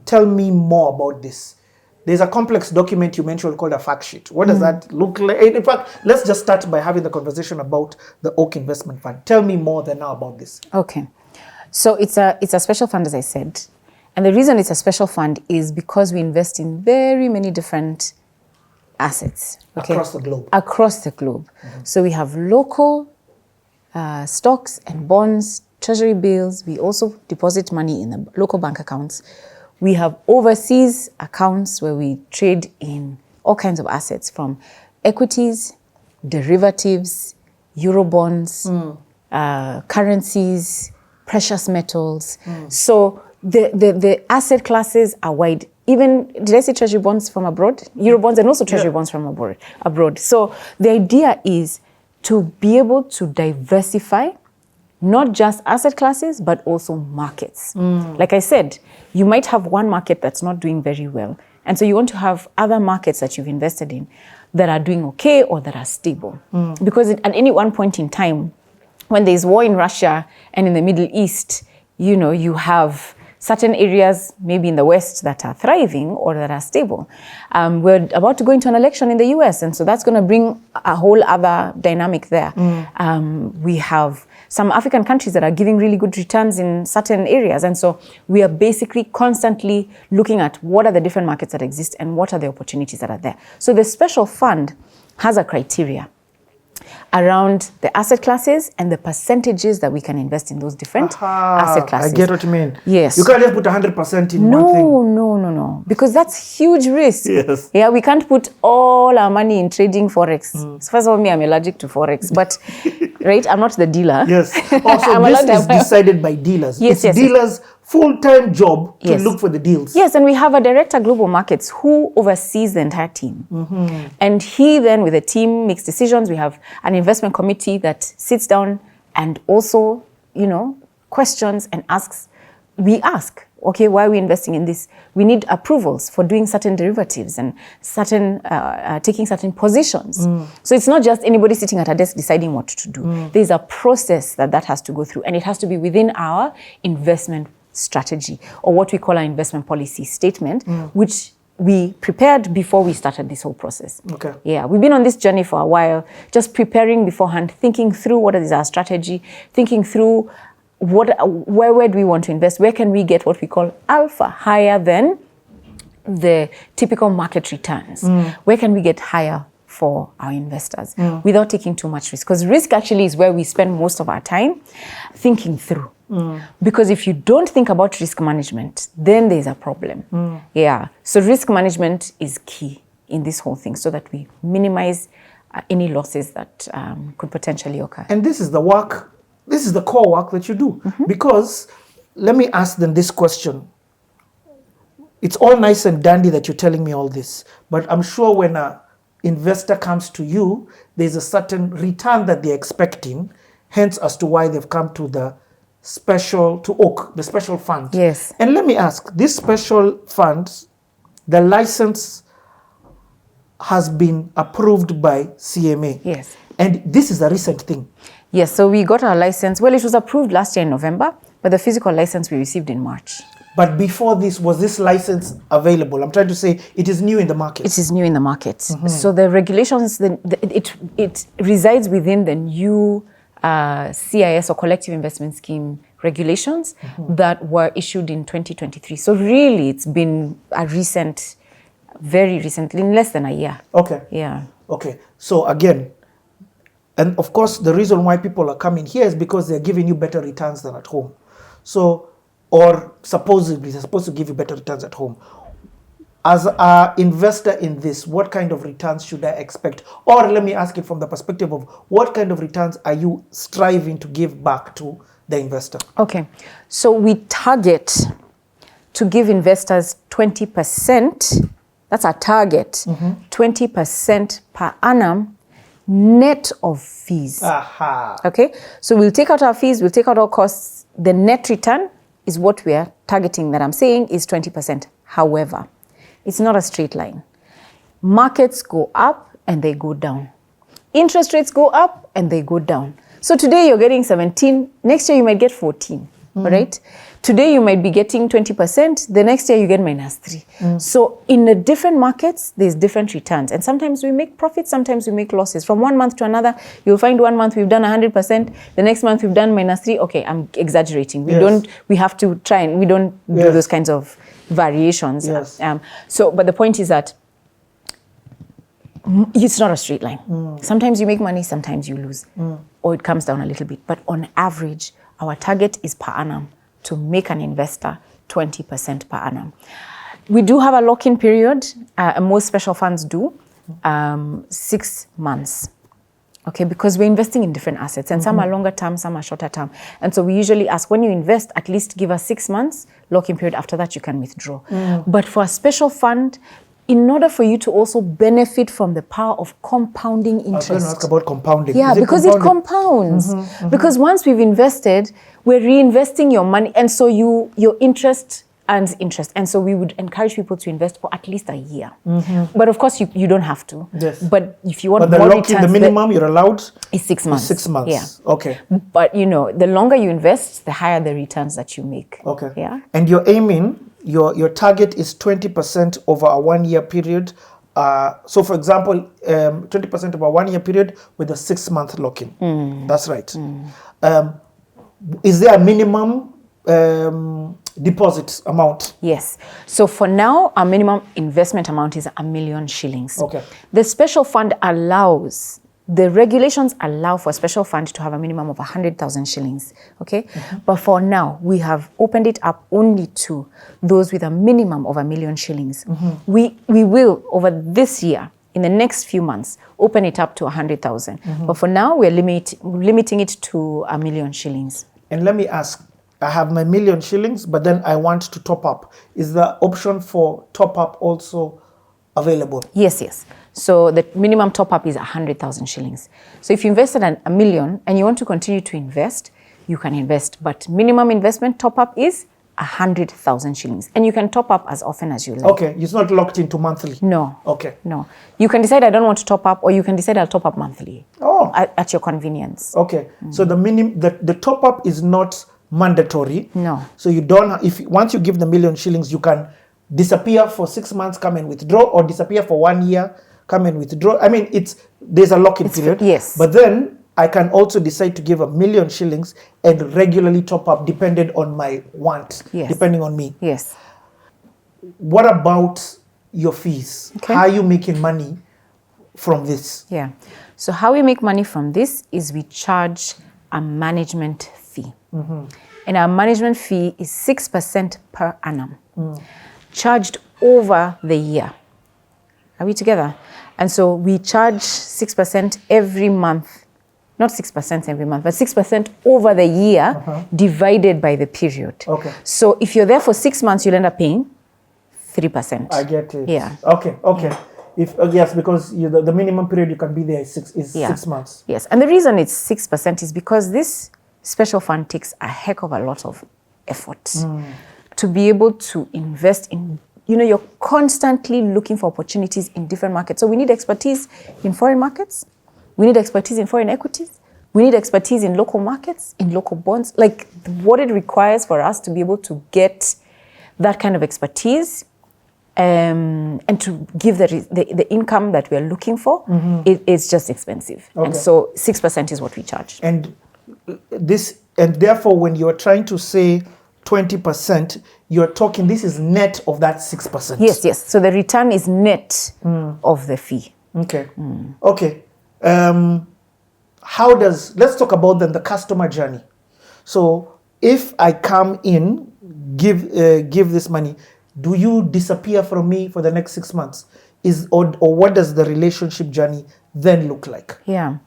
tell me more about this. There's a complex document you mentioned called a fact sheet. What does that look like? In fact, let's just start by having the conversation about the Oak Investment Fund. Tell me more than now about this. Okay. So it's a special fund, as I said. And the reason it's a special fund is because we invest in very many different assets. Okay? Across the globe. Across the globe. So we have local stocks and bonds, treasury bills. We also deposit money in the local bank accounts. We have overseas accounts where we trade in all kinds of assets, from equities, derivatives, Eurobonds, currencies, precious metals. So the asset classes are wide. Even, did I say treasury bonds from abroad? Eurobonds and also treasury bonds from abroad. So the idea is to be able to diversify not just asset classes, but also markets. Like I said, you might have one market that's not doing very well. And so you want to have other markets that you've invested in that are doing okay or that are stable. Because at any one point in time, when there's war in Russia and in the Middle East, you know, you have certain areas, maybe in the West, that are thriving or that are stable. We're about to go into an election in the US, and so that's going to bring a whole other dynamic there. We have some African countries that are giving really good returns in certain areas, and so we are basically constantly looking at what are the different markets that exist and what are the opportunities that are there. So the special fund has a criteria around the asset classes and the percentages that we can invest in those different asset classes. I get what you mean. Yes. You can't just put 100% in one thing. No. Because that's huge risk. Yes. Yeah, we can't put all our money in trading Forex. So first of all, I'm allergic to Forex, but, right, I'm not the dealer. Yes. Also, this is decided by dealers. Yes, it's dealers' full-time job to look for the deals. Yes, and we have a director global markets who oversees the entire team. And he then, with the team, makes decisions. We have an investment committee that sits down and also, you know, questions and asks. We ask, okay, why are we investing in this? We need approvals for doing certain derivatives and certain taking certain positions. So it's not just anybody sitting at a desk deciding what to do. There's a process that has to go through, and it has to be within our investment strategy, or what we call our investment policy statement, which we prepared before we started this whole process. Okay. Yeah, we've been on this journey for a while, just preparing beforehand, thinking through what is our strategy, thinking through where do we want to invest, where can we get what we call alpha, higher than the typical market returns, where can we get higher for our investors without taking too much risk, because risk actually is where we spend most of our time thinking through. Because if you don't think about risk management, then there's a problem. Yeah. So risk management is key in this whole thing, so that we minimize any losses that could potentially occur. And this is the work, this is the core work that you do. Because, let me ask them this question. It's all nice and dandy that you're telling me all this, but I'm sure when an investor comes to you, there's a certain return that they're expecting, hence as to why they've come to the Oak, the special fund. Yes. And let me ask, this special fund, the license has been approved by CMA. Yes. And this is a recent thing. Yes, so we got our license. Well, it was approved last year in November, but the physical license we received in March. But before this, was this license available? I'm trying to say it is new in the market. It is new in the market. So the regulations, it resides within the new CIS, or Collective Investment Scheme regulations that were issued in 2023. So really, it's been a very recently, in less than a year. Okay. Yeah. Okay. So again, and of course, the reason why people are coming here is because they're giving you better returns than at home. So, or supposedly, they're supposed to give you better returns at home. As an investor in this, what kind of returns should I expect? Or let me ask it from the perspective of what kind of returns are you striving to give back to the investor? Okay, so we target to give investors 20%, that's our target, 20% per annum net of fees. Okay, so we'll take out our fees, we'll take out our costs. The net return is what we are targeting, that I'm saying is 20%. However, it's not a straight line. Markets go up and they go down. Interest rates go up and they go down. So today you're getting 17, next year you might get 14, right? today you might be getting 20%, the next year you get -3. So in the different markets, there's different returns. And sometimes we make profits, sometimes we make losses. From one month to another, you'll find one month we've done 100%, the next month we've done -3. Okay, I'm exaggerating. We have to try and we don't do those kinds of variations. Yes. But the point is that it's not a straight line. Sometimes you make money, sometimes you lose, or it comes down a little bit. But on average, our target is per annum to make an investor 20% per annum. We do have a lock-in period, and most special funds do, 6 months. Okay, because we're investing in different assets, and some are longer term, some are shorter term. And so we usually ask, when you invest, at least give us 6 months lock-in period. After that, you can withdraw. But for a special fund, in order for you to also benefit from the power of compounding interest. I was going to ask about compounding. Yeah, because it compounds. Because once we've invested, we're reinvesting your money, and so your interest earns interest. And so we would encourage people to invest for at least a year. But of course, you don't have to. Yes. But if you want but the more lock-in, returns, the minimum you're allowed is 6 months. 6 months. Yeah. Okay. But the longer you invest, the higher the returns that you make. Okay. Yeah. And you're aiming, your target is 20% over a 1 year period. So for example, 20% over a 1 year period with a 6 month lock-in. That's right. Is there a minimum deposit amount? Yes. So for now, our minimum investment amount is 1 million shillings. Okay. The special fund the regulations allow for a special fund to have a minimum of 100,000 shillings. Okay. But for now, we have opened it up only to those with a minimum of 1 million shillings. We will, over this year, in the next few months, open it up to 100,000. But for now, we're limiting it to 1 million shillings. And let me ask, I have my 1 million shillings, but then I want to top up. Is the option for top up also available? Yes. So the minimum top up is 100,000 shillings. So if you invested 1 million and you want to continue to invest, you can invest. But minimum investment top up is 100,000 shillings. And you can top up as often as you like. Okay, it's not locked into monthly? No. Okay. No. You can decide I don't want to top up, or you can decide I'll top up monthly. Oh. At your convenience. Okay. So the top up is not mandatory. No. So you don't, once you give the 1 million shillings, you can disappear for 6 months, come and withdraw, or disappear for 1 year, come and withdraw. I mean, there's a lock-in period. Yes. But then I can also decide to give 1 million shillings and regularly top up depending on my want, depending on me. Yes. What about your fees? Okay. How are you making money from this? Yeah. So how we make money from this is we charge a management fee. And our management fee is 6% per annum, charged over the year. Are we together? And so we charge 6% every month. Not 6% every month, but 6% over the year divided by the period. Okay. So if you're there for 6 months, you'll end up paying 3%. I get it. Yeah. Okay. If yes, because the minimum period you can be there is 6 months. Yes, and the reason it's 6% is because this special fund takes a heck of a lot of effort to be able to invest in. You're constantly looking for opportunities in different markets. So we need expertise in foreign markets. We need expertise in foreign equities. We need expertise in local markets, in local bonds. Like what it requires for us to be able to get that kind of expertise and to give the income that we're looking for, it's just expensive. Okay. And so 6% is what we charge. And therefore, when you're trying to say 20%, you're talking, this is net of that 6%. Yes. So the return is net of the fee. Okay. Okay. Let's talk about then the customer journey. So if I come in, give this money, do you disappear from me for the next 6 months? Or what does the relationship journey then look like? Yeah.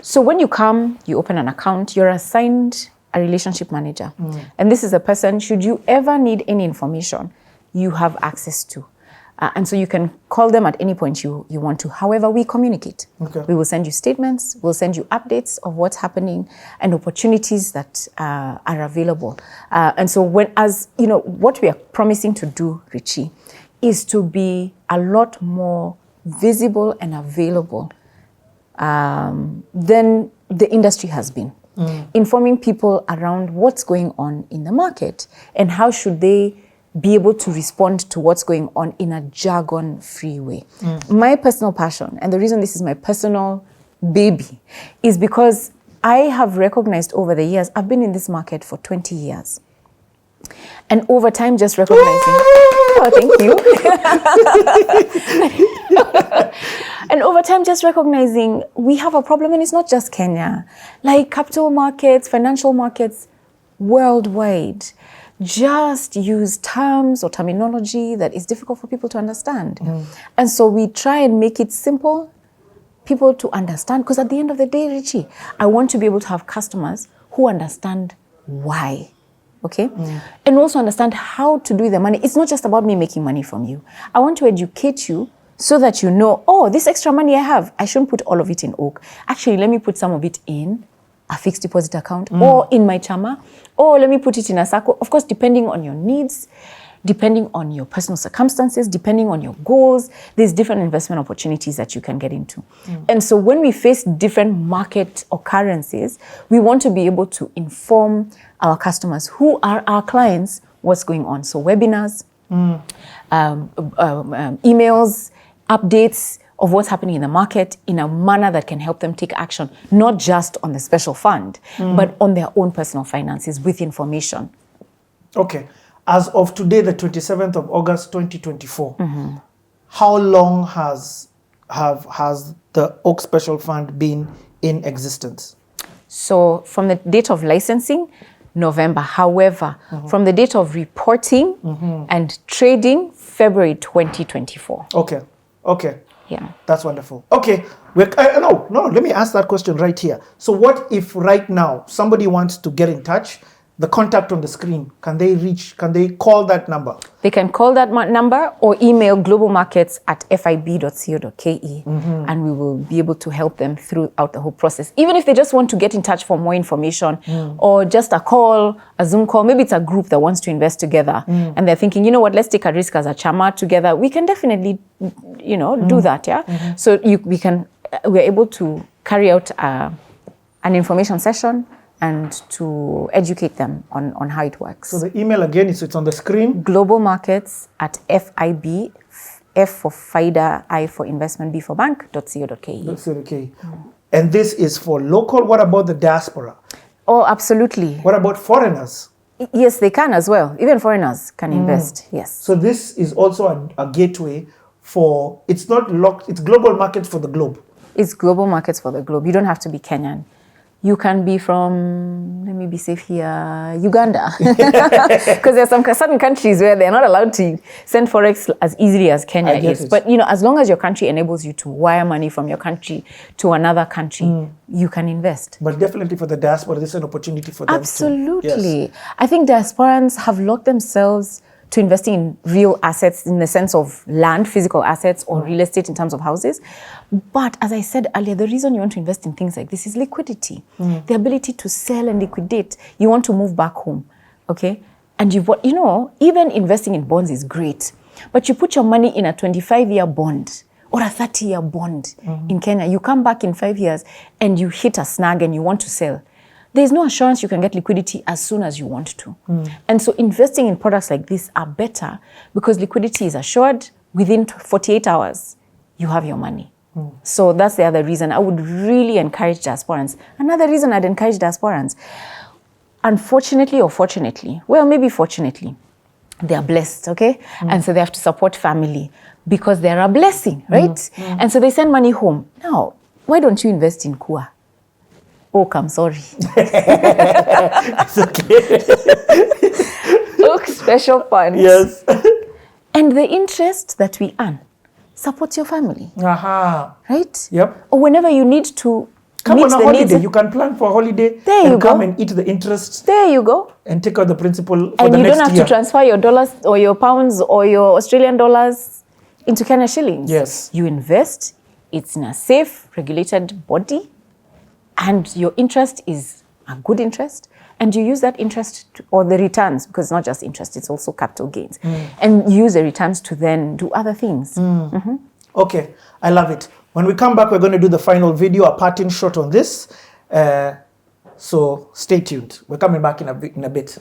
So when you come, you open an account, you're assigned a relationship manager. And this is a person, should you ever need any information, you have access to. And so you can call them at any point you want to. However, we communicate. Okay. We will send you statements, we'll send you updates of what's happening and opportunities that are available. And so what we are promising to do, Richie, is to be a lot more visible and available than the industry has been. informing people around what's going on in the market and how should they be able to respond to what's going on in a jargon-free way. My personal passion, and the reason this is my personal baby, is because I have recognized over the years, I've been in this market for 20 years. And over time, just recognizing, oh, thank you. And over time, just recognizing we have a problem, and it's not just Kenya. Like capital markets, financial markets, worldwide, just use terms or terminology that is difficult for people to understand. And so we try and make it simple, people to understand. Because at the end of the day, Richie, I want to be able to have customers who understand why. Okay? And also understand how to do the money. It's not just about me making money from you. I want to educate you so that you know, oh, this extra money I have, I shouldn't put all of it in Oak. Actually, let me put some of it in a fixed deposit account or in my chama, or let me put it in a circle. Of course, depending on your needs, depending on your personal circumstances, depending on your goals, there's different investment opportunities that you can get into. And so when we face different market occurrences, we want to be able to inform our customers who are our clients what's going on. So webinars, emails, updates of what's happening in the market in a manner that can help them take action, not just on the special fund, but on their own personal finances with information. Okay. As of today, the 27th of August, 2024, how long has the Oak Special Fund been in existence? So from the date of licensing, November. However, from the date of reporting and trading, February 2024. Okay. Okay. Yeah. That's wonderful. Okay. No, let me ask that question right here. So what if right now somebody wants to get in touch? The contact on the screen, can they call that number? They can call that number or email globalmarkets@fib.co.ke and we will be able to help them throughout the whole process. Even if they just want to get in touch for more information or just a call, a Zoom call, maybe it's a group that wants to invest together and they're thinking, you know what, let's take a risk as a chama together. We can definitely, do that, yeah? So we're able to carry out an information session and to educate them on how it works. So the email again it's on the screen. globalmarkets@fib, F for Faida, I for investment, B for bank.co.ke. And this is for local. What about the diaspora? Oh, absolutely. What about foreigners? Yes, they can as well. Even foreigners can invest. Yes. So this is also a gateway for, it's not locked, it's global markets for the globe. It's global markets for the globe. You don't have to be Kenyan. You can be from, let me be safe here, Uganda. Because there's some certain countries where they're not allowed to send Forex as easily as Kenya is. But, as long as your country enables you to wire money from your country to another country, you can invest. But definitely for the diaspora, this is an opportunity for them. Absolutely. Yes. I think diasporans have locked themselves to investing in real assets in the sense of land, physical assets, or real estate in terms of houses. But as I said earlier, the reason you want to invest in things like this is liquidity, the ability to sell and liquidate. You want to move back home, okay? And even investing in bonds is great, but you put your money in a 25-year bond or a 30-year bond in Kenya. You come back in 5 years and you hit a snag and you want to sell. There's no assurance you can get liquidity as soon as you want to. And so investing in products like this are better because liquidity is assured. Within 48 hours, you have your money. So that's the other reason I would really encourage diasporans. Another reason I'd encourage diasporans, unfortunately or fortunately, well, maybe fortunately, they are blessed, okay? And so they have to support family because they're a blessing, right? And so they send money home. Now, why don't you invest in Kua? Oh, I'm sorry. It's okay. Look, special funds. Yes. And the interest that we earn supports your family. Right? Yep. Or whenever you need to come meet on a the holiday. needs. You can plan for a holiday. There you come go. and eat the interest. There you go. And take out the principal for and the next year. And you don't have to transfer your dollars or your pounds or your Australian dollars into Kenya shillings. Yes. You invest. It's in a safe, regulated body. And your interest is a good interest, and you use that interest or the returns, because it's not just interest, it's also capital gains, and use the returns to then do other things. Okay, I love it. When we come back, we're going to do the final video, a parting shot on this. So stay tuned. We're coming back in a bit.